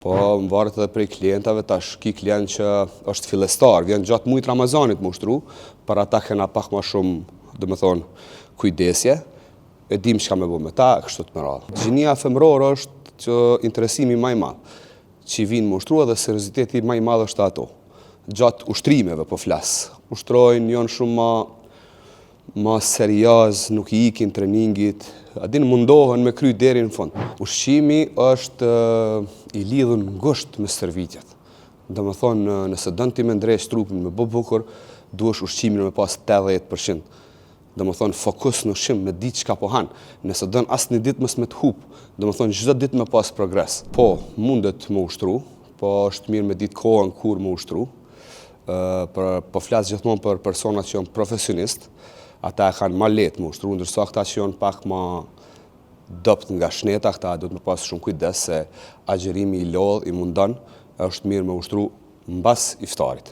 Po, më varet edhe prej klientave, tash ki klient që është fillestar, vjen gjatë mujt Ramazanit më ushtru, për ata kena pak ma shumë, dhe me thonë, kujdesje, e dim çka me bo me ta, kështu të më radhë. Gjinia femrore është që interesimi maj madh, që vinë më ushtru edhe serioziteti maj madh është ato. Gjatë ushtrimeve po flasë, ushtrojnë, janë shumë ma serioz, nuk i ikin treningit, adin mundohen me kry deri në fund. Ushqimi është i lidhur ngusht me stërvitjet. Dhe me thonë, nëse dënë ti me ndresh trupin me bukur, duhesh ushqimin me pas 80%. Dhe me thonë, fokus në ushqim me ditë çka po hanë. Nëse dënë asë një ditë mës me të hupë, dhe me thonë, çdo ditë me pas progres. Po, mundet me ushtru, po është mirë me ditë kohën kur me ushtru. Po flasë gjithmonë për personat që janë profesionistë, ata e kanë ma letë më ushtru, ndërsa këta që janë pak ma dopt nga shneta, këta duhet me pas shumë kujdes se agjerimi i lodh, i mundon, është mirë me ushtru mbas iftarit.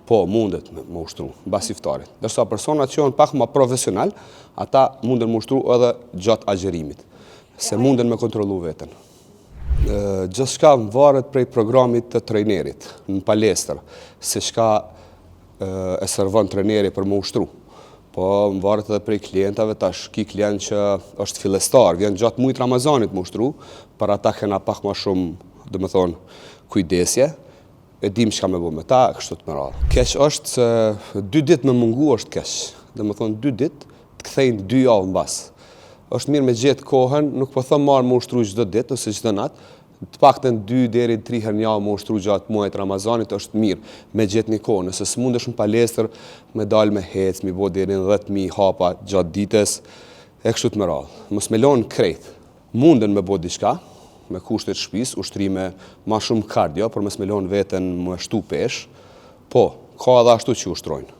Po, mundet me ushtru mbas iftarit. Ndërsa personat që janë pak ma profesional, ata munden me ushtru edhe gjatë agjerimit, se munden me kontrolu veten. Gjithçka varet prej programit të trejnerit, në palestër, se çka e servon trejneri për me ushtru. Po, më varet edhe prej klientave, tash ki klient që është fillestar, vjen gjatë mujt Ramazanit më ushtru, për ata kena pak ma shumë, dhe me thonë, kujdesje, e dim çka me bo me ta, kështu të më radhë. Keq është se 2 ditë me mungu është keq, dhe me thonë 2 ditë të kthejnë 2 javë mbas. Është mirë me gjetë kohën, nuk po thëmë marë më ushtru çdo ditë, ose çdo natë, të paktën 2 deri 3 herë në javë më ushtru gjatë muajit Ramazanit është mirë me gjetë një kohë. Nëse s'mundesh në palestër me dalë me hec, mi bo deri në 10.000 hapa gjatë ditës, e kështu të më radhë. Mos me lonë krejt. Munden me bo diçka, me kushtet shtëpis, ushtrime ma shumë kardio, për mos me lonë veten më shtu pesh, po, ka edhe ashtu që ushtrojnë.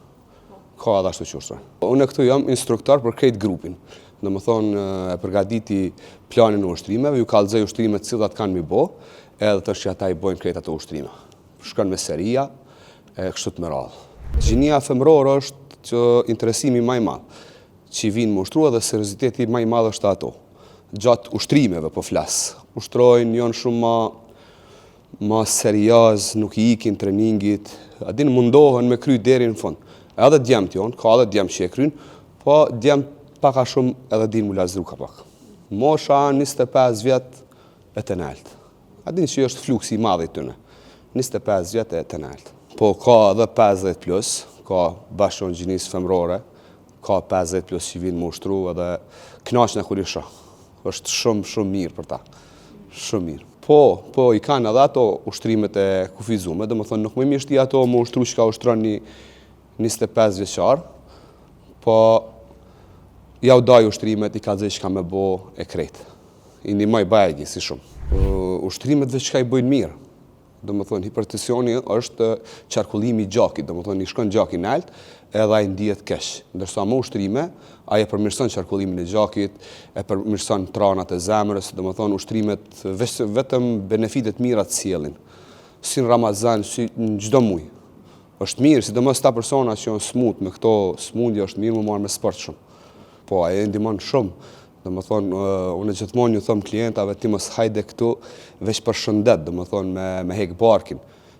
Unë këtu jam instruktor për krejt grupin. Dhe më thonë, e përgaditi planin e ushtrimeve, ju kallëzoj ushtrimet cilat kanë mi bo, edhe të është që ata i bojnë krejt ato ushtrime. Shkon me seria, e kështu të më radhë. Gjinia femrore është që interesimi maj madh, që vinë më ushtru edhe serioziteti maj madh është ato. Gjatë ushtrimeve po flasë, ushtrojnë, janë shumë ma serioz, nuk i ikin treningit, adin mundohen me kry deri në fund. Edhe djemt jonë, ka edhe djemt që e krynë, po djemt paka shumë edhe din mu lazru ka pak. Mosha 25 vjet e të nalt. A din që është fluksi i madhe i tëne. 25 vjet e të nalt. Po ka edhe 50 plus, ka bashkën gjinisë femrore, ka 50 plus që vinë më ushtru edhe knaqën e kur i shoh. është shumë mirë për ta. Shumë mirë. Po i kanë edhe ato ushtrimet e kufizume, dhe më thonë nuk më mishti ato më ushtru që ka ushtron një 25 vjeqar, po ja u daj ushtrimet, i ka zej që ka me bo e krejt. I një maj bajegi, si shumë. Ushtrimet dhe që ka i bojnë mirë. Dhe më thonë, hipertensioni është qarkullimi i gjakit. Dhe më thonë, i shkon gjaki nalt, edhe a i ndijet kesh. Ndërsa më ushtrime, a i e përmirëson qarkullimin e gjakit, e përmirëson tranat e zemrës. Dhe më thonë, ushtrimet vetëm benefitet mirat sjellin. Si në Ramazan, si në gjdo muj. Është mirë, si dhe mos ta persona që janë smut, me këto smundje është mirë më marrë me sport shumë. Po, a e ndimon shumë. Dhe më thonë, unë gjithmonë ju thëmë klientave, ti mos hajde këtu veç për shëndet, dhe më thonë, me hek barkin.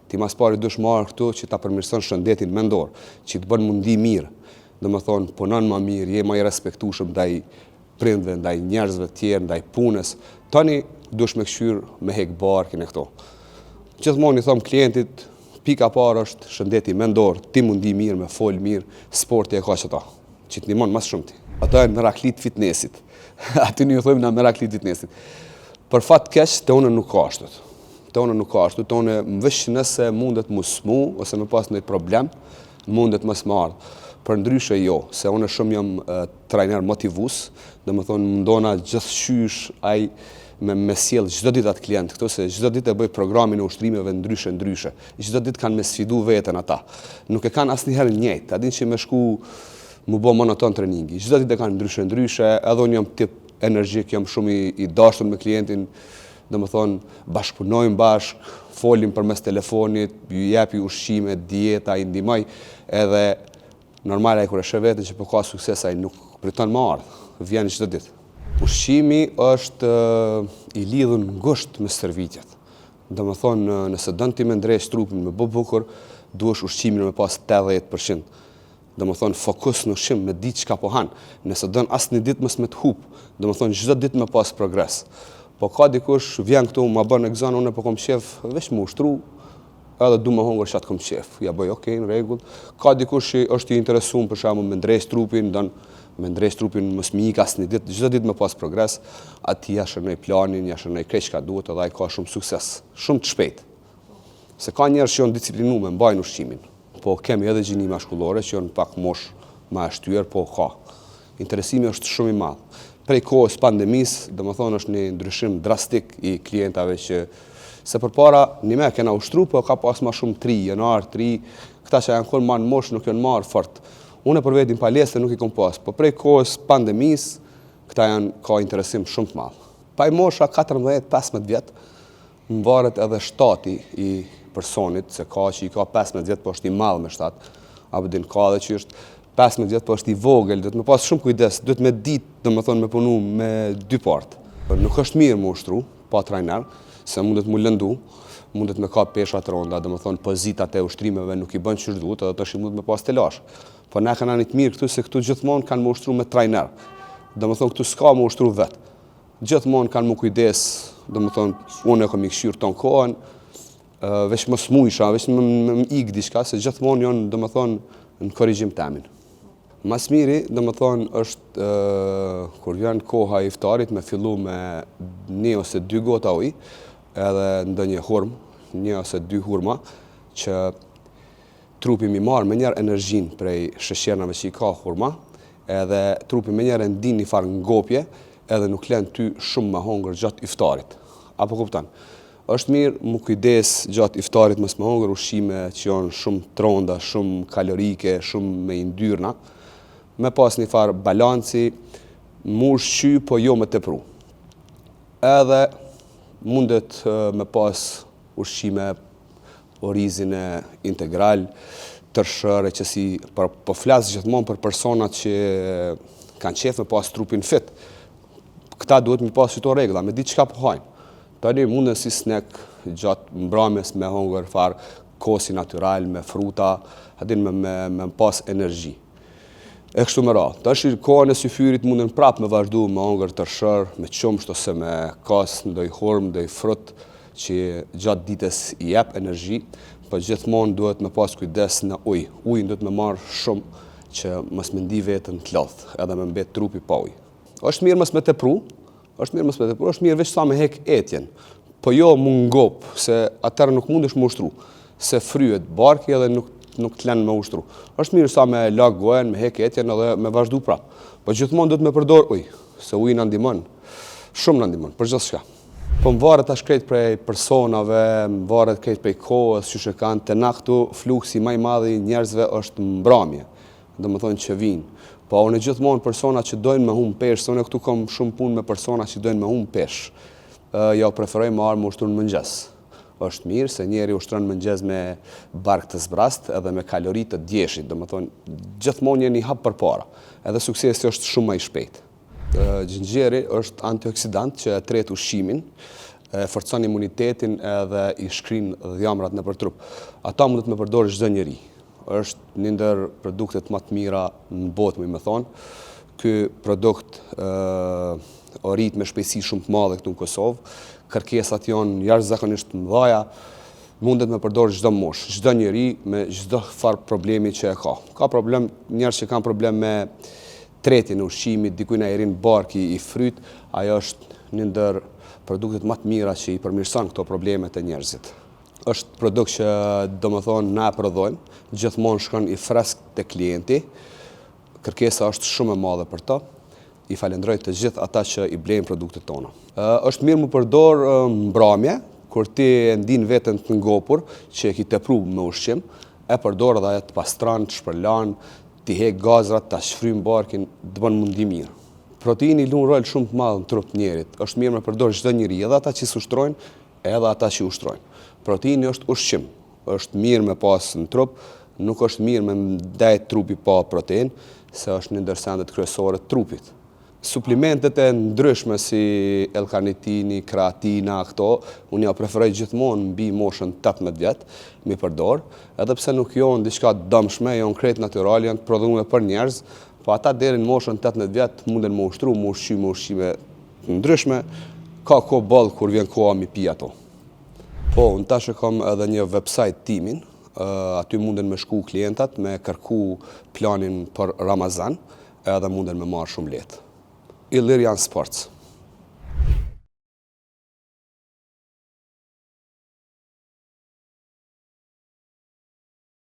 Ti mas pari dush marrë këtu që ta përmirëson shëndetin mendor, që të bën mundi mirë. Dhe më thonë, punon ma mirë, je ma i respektushëm ndaj prindve, ndaj njerëzve tjerë, ndaj punës. Tani dush me këshyr me hek barkin e këto. Gjithmonë ju thëmë klientit, pika parë është shëndeti mendor, ti mundi mirë, me fol mirë, sporti e ka që ta, që të ndihmon mas shumë ti. Ato e meraklit fitnessit. Aty një thojmë në meraklit fitnessit. Për fat keq, të une nuk ka ashtu. Të une më vësh nëse mundet më smu, ose me pas në problem, mundet më smardh. Për ndryshe jo, se une shumë jam trajner motivus, dhe më thonë mundona gjithçysh aj me sjell çdo ditë atë klient këtu, se çdo ditë e bëj programin e ushtrimeve ndryshe. Çdo ditë kanë me sfidu veten ata. Nuk e kanë asnjëherë njëjtë. A din që me shku mu bo monoton treningi. Çdo ditë e kanë ndryshe, edhe unë jam tip energjik, jam shumë i dashur me klientin, dhe më thonë, bashkëpunojmë bashk, folim përmes telefonit, ju jepi ushqime, dieta, i ndihmoj, edhe normale kur e sheh veten që po ka sukses, ai nuk priton më ardh, vjen çdo ditë. Ushqimi është i lidhur ngusht me stërvitjet. Do më thonë, nëse dënë ti me ndrejsh trupin me bukur, duhesh ushqimin me pas 80%. Do më thonë, fokus në ushqim, me ditë çka po hanë. Nëse dënë asë një ditë mës me të hupë, do më thonë, çdo ditë me pas progres. Po ka dikush vjen këtu, ma bën egzan, unë po kom qef, veç më ushtru, edhe du me hongër qatë kom qef. Ja bëj, okej, në regull. Ka dikush që është i interesuar për shembull me ndrejsh trupin, me ndrejsh trupin mos më ik asnjë ditë, çdo ditë me pas progres, atij ja shënoj planin, ja shënoj krejt çka duhet, edhe ai ka shumë sukses, shumë të shpejt. Se ka njerëz që janë disiplinuar me mbajnë ushqimin. Po kemi edhe gjini mashkullore që janë pak mosh më ashtyer, po ka. Interesimi është shumë i madh. Prej kohës pandemisë, domethënë është një ndryshim drastik i klientave që se përpara një me kena ushtru, po ka pas ma shumë 3, janar, 3, këta që janë konë marë mosh nuk janë marë fort. Unë për vetin palestre nuk i kom pas, po prej kohës pandemisë, këta ka interesim shumë të madhë. Pa i mosha 14-15 vjetë, më varet edhe shtati i personit, se ka që i ka 15 vjetë, po është i madhë me shtatë, apo din ka dhe që është 15 vjetë, po është i vogël, dhëtë me pas shumë kujdes, dhëtë me ditë, dhe me thonë me punu me 2 partë. Nuk është mirë më ushtru, pa trajner, se mundet mu lëndu, mundet me ka peshat ronda, dhe me thonë pozitat e ushtrimeve nuk i bën që duhet, edhe të shi mundet me pas të lash. Po ne kanë anit mirë këtu, se këtu gjithmonë kanë më ushtru me trajner. Dhe me thonë këtu s'ka më ushtru vetë. Gjithmonë kanë më kujdes, dhe me thonë unë e kom i këshyrë tonë kohën, veç më smujsha, veç më ikë diçka, se gjithmonë janë, dhe me thonë, në korrigjim temin. Mas miri, dhe me thonë, është kur vjen koha e iftarit me fillu me 1 ose 2 gota ujë, edhe ndonjë hurmë, 1 ose 2 hurma, që trupi mi marë me njerë energjin prej shëshernave që i ka hurma, edhe trupi me njerë ndin një farë ngopje, edhe nuk len ty shumë me hongër gjatë iftarit. Apo kuptan? Është mirë mu kujdes gjatë iftarit mos me hongër ushqime që janë shumë tronda, shumë kalorike, shumë me yndyrna, me pas një farë balanci, mu ushqy, po jo me tepru. Edhe mundet me pas ushqime orizin e integral, tërshëre, që si po flasë gjithmonë për personat që kanë qef me pas trupin fit. Këta duhet me pas qëto regla, me ditë qka po hajnë. Tani mundën si snack gjatë mbrames me hongër farë kosi natural, me fruta, adin me pas energji. E kështu me ra. Tash kohën e syfyrit mundën prap me vazhdu me hongër tërshër, me qumsht ose me kas ndoj hurmë, ndoj frut që gjatë ditës i jep energji, po gjithmonë duhet me pas kujdes në ujë. Ujën duhet me marë shumë që mos me ndi vetën të lodhë, edhe me mbet trupi pa ujë. Është mirë mos me tepru, është mirë veç sa me hek etjen, po jo mu ngop, se atërë nuk mundesh me ushtru, se fryet barki edhe nuk të lenë me ushtru. Është mirë sa me lak gojen, me hek etjen edhe me vazhdu prap. Po gjithmonë duhet me përdor ujë, se ujë në ndimon, shumë në ndimon, për gjithë shka. Po më varet ashtë krejt prej personave, më varet krejt prej kohës, që shë kanë të naktu, fluksi maj madhi njerëzve është mbramje, dhe më thonë që vinë. Po unë gjithmonë persona që dojnë me humë peshë, se unë këtu kom shumë punë me persona që dojnë me humë peshë, ja preferoj më arë me ushtru në mëngjes. Është mirë se njeri ushtron në mëngjes me barkë të zbrast edhe me kalorit të djeshit, dhe më thonë gjithmonë një hap për para, edhe suksesi është shumë më i shpejt. Gjingjeri është antioksidant që tret ushqimin, forcon imunitetin edhe i shkrin dhjamrat në për trup. Ata mundet me përdorë çdo njeri. Është një ndër produktet më të mira në botë, me thonë. Ky produkt arrit me shpejtësi shumë të madhe këtu në Kosovë. Kërkesat janë jashtëzakonisht mëdha, mundet me përdorë çdo moshë, çdo njeri me çdo farë problemi që e ka. Ka problem, njerëz që kanë problem me tretin e ushqimit, dikujt na i rin barki i fryt, ajo është një ndër produktet më të mira që i përmirëson këto probleme të njerëzit. Është produkt që domethënë na prodhojmë, gjithmonë shkon i fresk te klienti. Kërkesa është shumë e madhe për to. I falenderoj të gjithë ata që i blejnë produktet tona. Është mirë më përdor mbrëmje, kur ti e ndin veten të ngopur, që e ki tepru me ushqim, e përdor edhe ajo të pastron, të shpërlan, ti hek gazrat, ta shfrym barkin, të bën mundi mirë. Proteini lun rol shumë të madh në trup të njerit. Është mirë me përdor çdo njeri, edhe ata që s'ushtrojnë, edhe ata që ushtrojnë. Proteini është ushqim, është mirë me pas në trup, nuk është mirë me ndajt trupi pa protein, se është një ndër sendet kryesore të trupit. Suplimentet e ndryshme si L-karnitini, kreatina, këto, unë ja preferoj gjithmonë mbi moshën 18 vjetë, mi përdor, edhe pse nuk janë diçka dëmshme, janë krejt natyral, janë prodhume për njerëz, po ata deri në moshën 18 vjetë munden me ushtru, me ushqime ndryshme, ka ko ballë kur vjen koha mi pi ato. Po, unë tash e kam edhe një website timin, aty munden me shku klientat, me kërku planin për Ramazan, edhe munden me marrë shumë lehtë. Illyrian Sports.